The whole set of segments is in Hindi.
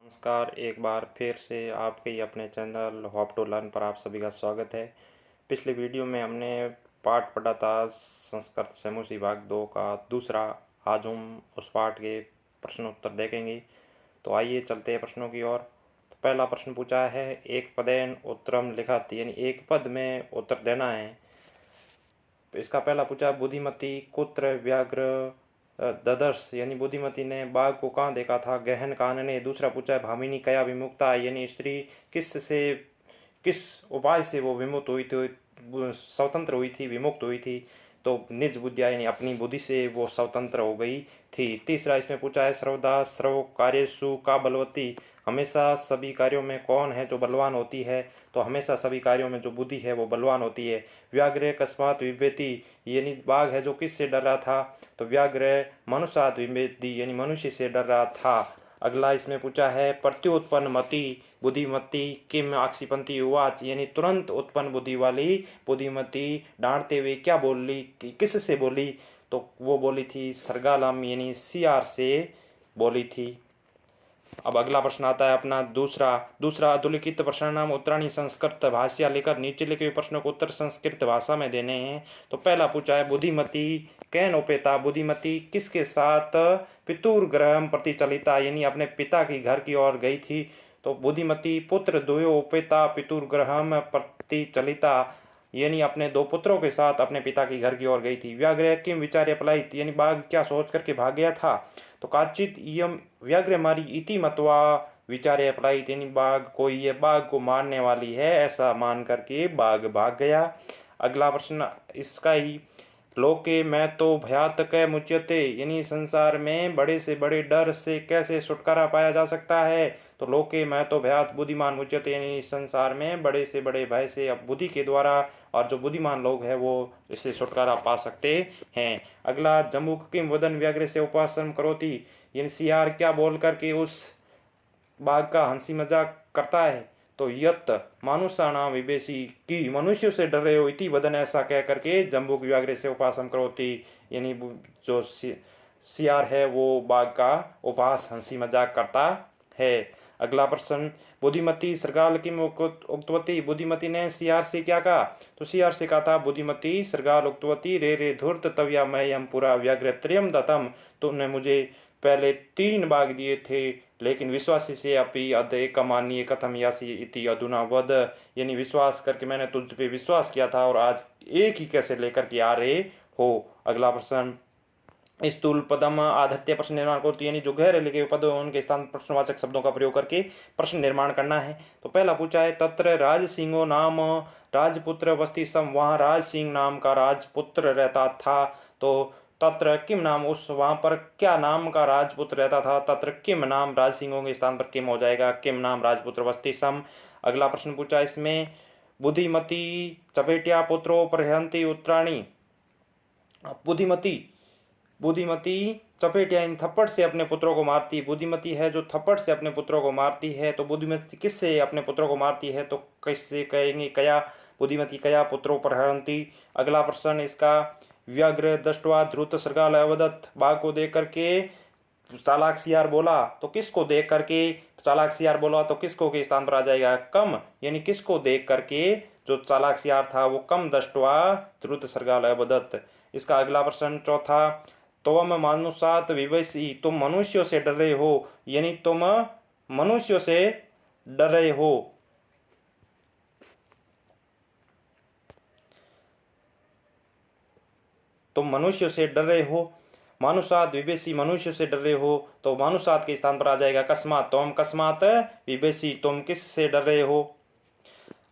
नमस्कार। एक बार फिर से आपके ही अपने चैनल होप टू लर्न पर आप सभी का स्वागत है। पिछले वीडियो में हमने पाठ पढ़ा था संस्कृत सैमुसी भाग 2 का दूसरा। आज हम उस पाठ के प्रश्न उत्तर देखेंगे। तो आइए चलते हैं प्रश्नों की ओर। तो पहला प्रश्न पूछा है, एक पदेन उत्तरम लिखत, यानी एक पद में उत्तर देना है। इसका पहला पूछा, बुद्धिमती कुत्र व्याघ्र ददर्श, यानी बुद्धिमती ने बाघ को कहाँ देखा था? गहन कानने। दूसरा पूछा है, भामिनी कया विमुक्ता, यानी स्त्री किस उपाय से वो विमुक्त हुई थी, स्वतंत्र हुई थी, विमुक्त हुई थी? तो निज बुद्धिया, यानी अपनी बुद्धि से वो स्वतंत्र हो गई थी। तीसरा इसमें पूछा है, सर्वदा सर्व कार्यसु का बलवती, हमेशा सभी कार्यों में कौन है जो बलवान होती है? तो हमेशा सभी कार्यों में जो बुद्धि है वो बलवान होती है। व्याघ्र कस्मात विभेति, यानी बाघ है जो किससे डर रहा था? तो व्याघ्र मनुष्यात विभेति, यानी मनुष्य से डर रहा था। अगला इसमें पूछा है, प्रत्युत्पन्न मति बुद्धिमती किम आक्षिपंती उवाच, यानी तुरंत उत्पन्न बुद्धि वाली बुद्धिमती डांटते हुए क्या बोली, किससे बोली? तो वो बोली थी सरगालम, यानी सियार से बोली थी। अब अगला प्रश्न आता है अपना दूसरा अधोलिखित प्रश्न नाम उत्तराणी संस्कृत भाष्य लेकर नीचे लिखे हुए प्रश्नों को उत्तर संस्कृत भाषा में देने हैं। तो पहला पूछा है, बुद्धिमती कैन उपेता, बुद्धिमती किसके साथ पितुर्ग्रह प्रति चलिता, यानी अपने पिता की घर की ओर गई थी? तो बुद्धिमती पुत्र द्वयो उपेता पितुर्ग्रह प्रति चलिता, यानी अपने दो पुत्रों के साथ अपने पिता की घर की ओर गई थी। व्याघ्र किम विचार्य पलायित, यानी बाघ क्या सोच करके भाग गया था? तो काचित इयम व्याघ्र मारी इति मतवा विचार्य पलायित, यानी बाघ कोई ये बाघ को मारने वाली है ऐसा मान करके बाघ भाग गया। अगला प्रश्न इसका ही, लोके मैं तो भयात कै मुच्यते, यानी संसार में बड़े से बड़े डर से कैसे छुटकारा पाया जा सकता है? तो लोके मैं तो भयात बुद्धिमान मुच्यते, यानी संसार में बड़े से बड़े भय से अब बुद्धि के द्वारा और जो बुद्धिमान लोग हैं वो इससे छुटकारा पा सकते हैं। अगला, जम्बुक किम वदन व्याघ्र से उपासन करोति, यानी सियार क्या बोल करके उस बाघ का हंसी मजाक करता है? तो यत मानुषाणाम विवेशी, की मनुष्य से डर रहे हो, इति वदन, ऐसा कह करके जम्बुक व्याघ्र से उपासन करोति, यानी जो सियार है वो बाघ का उपास हंसी मजाक करता है। अगला प्रश्न, बुद्धिमती सरगाल किम उक्तवती, बुद्धिमती ने सियार से क्या कहा? तो सियार से कहा था, बुद्धिमती सरगाल उक्तवती रे रे धूर्त तव्या मह्यम पुरा व्याघ्र त्रयम दतम, तुमने मुझे पहले 3 बाघ दिए थे, लेकिन विश्वासी से अपि अध एकमान्य कथम यासी इति अधुना वद, यानी विश्वास करके मैंने तुझ पे विश्वास किया था और आज एक ही कैसे लेकर के आ रहे हो? अगला प्रश्न, स्थूल पदम आधत्य प्रश्न निर्माण करती, यानी जो गहरे लिखे हुए पद उनके स्थान प्रश्नवाचक शब्दों का प्रयोग करके प्रश्न निर्माण करना है। तो पहला पूछा है, तत्र राज सिंहो नाम राजपुत्र वस्ती सम, वहां राज सिंह नाम का राजपुत्र रहता था। तो तत्र किम नाम, उस वहां पर क्या नाम का राजपुत्र रहता था? तत्र किम नाम, राज सिंहों के स्थान पर किम हो जाएगा, किम नाम राजपुत्र वस्ती सम। अगला प्रश्न पूछा इसमें, बुद्धिमती चपेटिया पुत्रो प्रहंती उत्तराणी, बुद्धिमती चपेटिया इन थप्पड़ से अपने पुत्रों को मारती, बुद्धिमती है जो थप्पड़ से अपने पुत्रों को मारती है। तो बुद्धिमती किससे अपने पुत्रों को मारती है? तो किससे कहेंगे? कया, बुद्धिमती कया पुत्रों पर हरंती। अगला प्रश्न इसका, व्याघ्र दृष्ट्वा ध्रुत सरगाल अवदत्त, बाघ को देख करके चालाक सियार बोला, तो किसको देख करके चालाक सियार बोला? तो किसको के स्थान पर आ जाएगा? कम, यानी किसको देख करके जो चालाक सियार था वो कम दृष्ट्वा ध्रुत सरगाल अवदत्त। इसका अगला प्रश्न चौथा, तुम मनुष्यात विवशी, तुम मनुष्यों से डर रहे हो, यानी तुम मनुष्यों से डर रहे हो। तुम मनुष्यों से डर रहे हो, मानुषात विवेशी, मनुष्य से डर रहे हो। तो मानुषात के स्थान पर आ जाएगा कस्मात, तुम कस्मात विवेशी, तुम किस से डर रहे हो?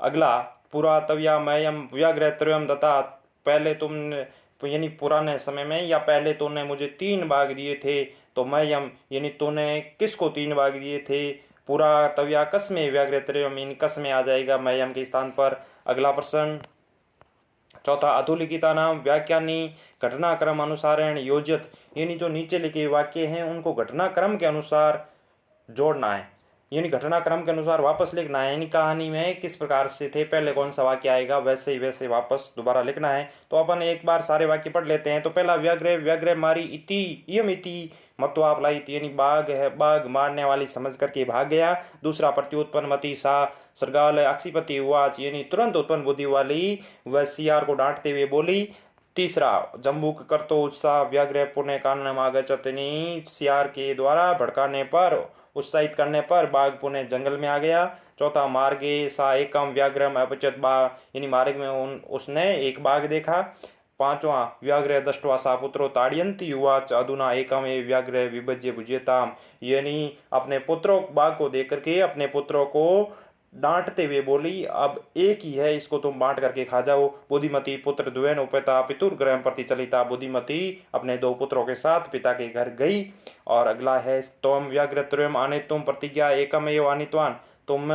अगला, पुरा तव्या मयम व्याघ्र त्रयम दत्ता, पहले तुमने, यानी पुराने समय में या पहले तूने मुझे 3 बाघ दिए थे। तो मयम, यानी तूने किसको 3 बाघ दिए थे? पुरा तव्या कस्मे व्याघ्र त्रयम, इन कस्मे आ जाएगा मयम के स्थान पर। अगला प्रश्न चौथा, अधोलिखिता नाम व्याख्यानी घटनाक्रम अनुसारेण योजित, यानी जो नीचे लिखे वाक्य हैं उनको घटनाक्रम के अनुसार जोड़ना है। यानी घटनाक्रम के अनुसार वापस लिखना है। यानी कहानी में किस प्रकार से थे, पहले कौन सा वाक्य आएगा वैसे ही वैसे वापस दोबारा लिखना है। तो अपन एक बार सारे वाक्य पढ़ लेते हैं। तो पहला, व्याघ्र व्याघ्र मारी इति इयम इति मत्वा अपलायित, यानी बाघ है, बाघ मारने वाली समझ करके भाग गया। दूसरा, प्रत्युत्पन्न मति सा सरगाल अक्षिपति उवाच, यानी तुरंत उत्पन्न बुद्धि वाली वह सियार को डांटते हुए बोली। तीसरा, जम्बूक करतो उत्साह व्याघ्र पुण्य कानम आगच्छत, यानी सियार के द्वारा भड़काने पर, उत्साहित करने पर बाघ पुण्य जंगल में आ गया। चौथा, मार्गे सा एकम व्याघ्रम अपचत बा, यानी मार्ग में उसने एक बाघ देखा। पांचवा, व्याघ्र दृष्ट्वा सा पुत्रो ताड़यंती उवाच अधुना एकम ए व्याघ्र विभज्य भुज्यताम, यानी अपने पुत्रों, बाघ को देख करके अपने पुत्रों को डांटते हुए बोली, अब एक ही है, इसको तुम बांट करके खा जाओ। बुद्धिमती पुत्र द्वेन उपेता पितुर्ग्रह प्रति चलिता, बुद्धिमती अपने दो पुत्रों के साथ पिता के घर गई। और अगला है, तोम व्याघ्र त्रयम आने तुम प्रतिज्ञा एकम एव आनित्वान, तुम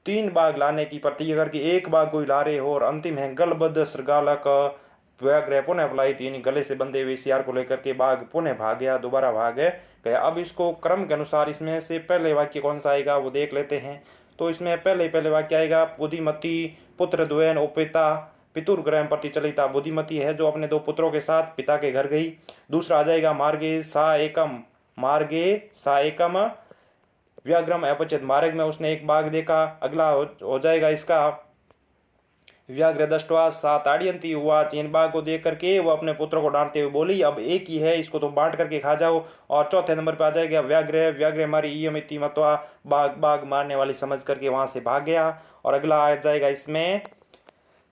3 बाघ लाने की प्रतिज्ञा करके एक बाघ को ला रहे हो। और अंतिम है, गलबद्ध श्रृगालक व्याघ्र पुनः पलायित, यानी गले से बंधे हुए सियार को लेकर के बाघ पुनः भाग गया, दोबारा भाग गया। अब इसको क्रम के अनुसार इसमें से पहले वाक्य कौन सा आएगा वो देख लेते हैं। तो इसमें पहले वाक्य आएगा, बुद्धिमती पुत्र द्वयन उपेता पितुर्ग्रह प्रति चलिता, बुद्धिमती है जो अपने 2 पुत्रों के साथ पिता के घर गई। दूसरा आ जाएगा, मार्गे सा एकम व्याघ्रम अपचित, मार्ग में उसने एक बाघ देखा। अगला हो जाएगा इसका, व्याघ्र दृष्ट्वा सा ताड़यंती उवाच, इन बाघ को देख करके वो अपने पुत्रों को डांटते हुए बोली, अब एक ही है, इसको तुम बांट करके खा जाओ। और चौथे नंबर पे आ जाएगा, व्याघ्र व्याघ्र मारी इयमिति मतवा, बाघ मारने वाली समझ करके वहां से भाग गया। और अगला आ जाएगा इसमें,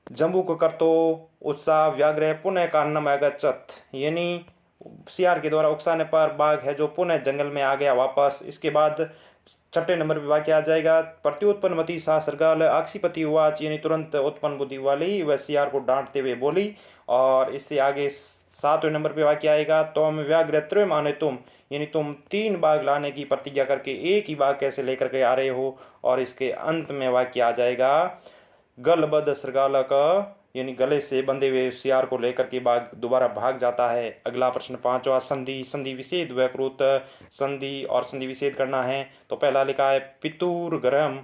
जम्बूक करतो उत्साह व्याघ्र पुनः कानम आगच्छत, यानी सियार के द्वारा उकसाने पर बाघ है जो पुनः जंगल में आ गया वापस। इसके बाद छठे नंबर पे वाक्य आ जाएगा, प्रत्युत्पन्नमति सा सरगाल अक्षिपति उवाच, यानी तुरंत उत्पन्न बुद्धि वाली वह सियार को डांटते हुए बोली। और इससे आगे 7वें नंबर पे वाक्य आएगा, तुम व्याघ्र त्रयम आने तुम, यानी तुम 3 बाघ लाने की प्रतिज्ञा करके एक ही बाघ कैसे लेकर के आ रहे हो। और इसके अंत में वाक्य आ जाएगा, गलबद्ध श्रृगालक, यानी गले से बंधे हुए सियार को लेकर के बाघ दोबारा भाग जाता है। अगला प्रश्न 5वां, संधि विच्छेद व्याकृत, संधि और संधि विच्छेद करना है। तो पहला लिखा है पितुर्ग्रहम,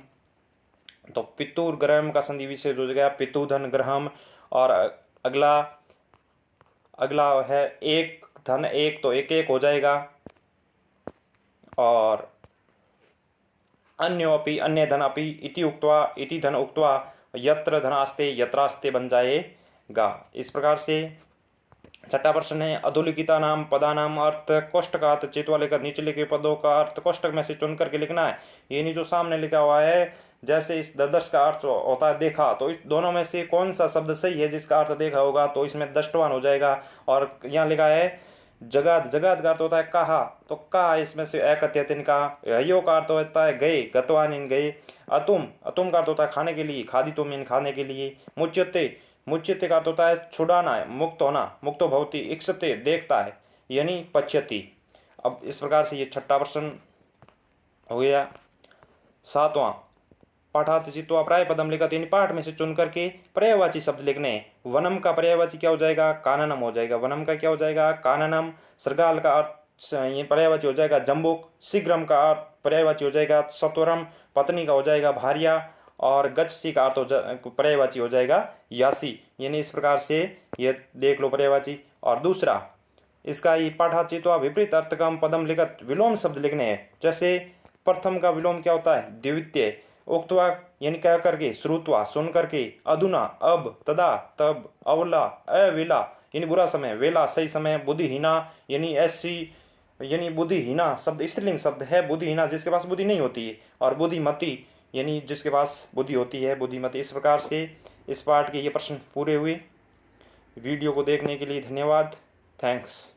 तो पितुर्ग्रहम का संधि विच्छेद हो जाएगा पितुधन ग्रहम। और अगला है एक धन एक, तो एक एक हो जाएगा। और अन्योपि अन्य धन अपि इति उक्त्वा इति धन उक्त्वा यत्र धनास्ते यत्रास्ते बन जाएगा। इस प्रकार से छठा प्रश्न है, अधोलिखिता नाम पदा नाम अर्थ कोष्टक का अर्थ चित्वा लेकर नीचे लिखे पदों का अर्थ कोष्टक में से चुन करके लिखना है। ये नहीं जो सामने लिखा हुआ है, जैसे इस ददर्श का अर्थ होता है देखा, तो इस दोनों में से कौन सा शब्द सही है जिसका अर्थ देखा होगा, तो इसमें दृष्टवान हो जाएगा। और यहाँ लिखा है जगाद, जगाद का अर्थ होता है कहा, तो कहा इसमें से एकत्यतिन का। यो का अर्थ होता है गए, गतवान इन गए। अतुम, अतुम का अर्थ होता है खाने के लिए, खादी तुम इन खाने के लिए। मुच्यते, मुच्यते का अर्थ होता है छुड़ाना है, मुक्त होना, मुक्तो भवति। इक्षते देखता है, यानी पच्यति। अब इस प्रकार से ये छठा प्रश्न हो गया। 7वां, पाठार्थ चित्वा प्राय पदम लिखा, यानी पाठ में से चुन करके पर्यायवाची शब्द लिखने। वनम का पर्यायवाची क्या हो जाएगा, काननम हो जाएगा। वनम का क्या हो जाएगा, काननम। सरगाल का अर्थ ये पर्यायवाची हो जाएगा जम्बुक। शीघ्रम का अर्थ पर्यायवाची हो जाएगा सत्वरम। पत्नी का हो जाएगा भार्या। और गच्छसी का अर्थ पर्यायवाची हो जाएगा यासी। यानी इस प्रकार से ये देख लो पर्यायवाची। और दूसरा इसका ही पाठार्थ चित्वा विपरीत अर्थकम पदम लिखत, विलोम शब्द लिखने हैं। जैसे प्रथम का विलोम क्या होता है, द्वितीय। उक्तवा यानी कह करके, श्रुतवा सुन करके, अधुना अब, तदा तब, अवला अविला यानी बुरा समय, वेला सही समय, बुद्धिहीना यानी ऐसी, यानी बुद्धिहीना शब्द स्त्रीलिंग शब्द है, बुद्धिहीना जिसके पास बुद्धि नहीं होती है। और बुद्धिमती यानी जिसके पास बुद्धि होती है, बुद्धिमती। इस प्रकार से इस पाठ के ये प्रश्न पूरे हुए। वीडियो को देखने के लिए धन्यवाद। थैंक्स।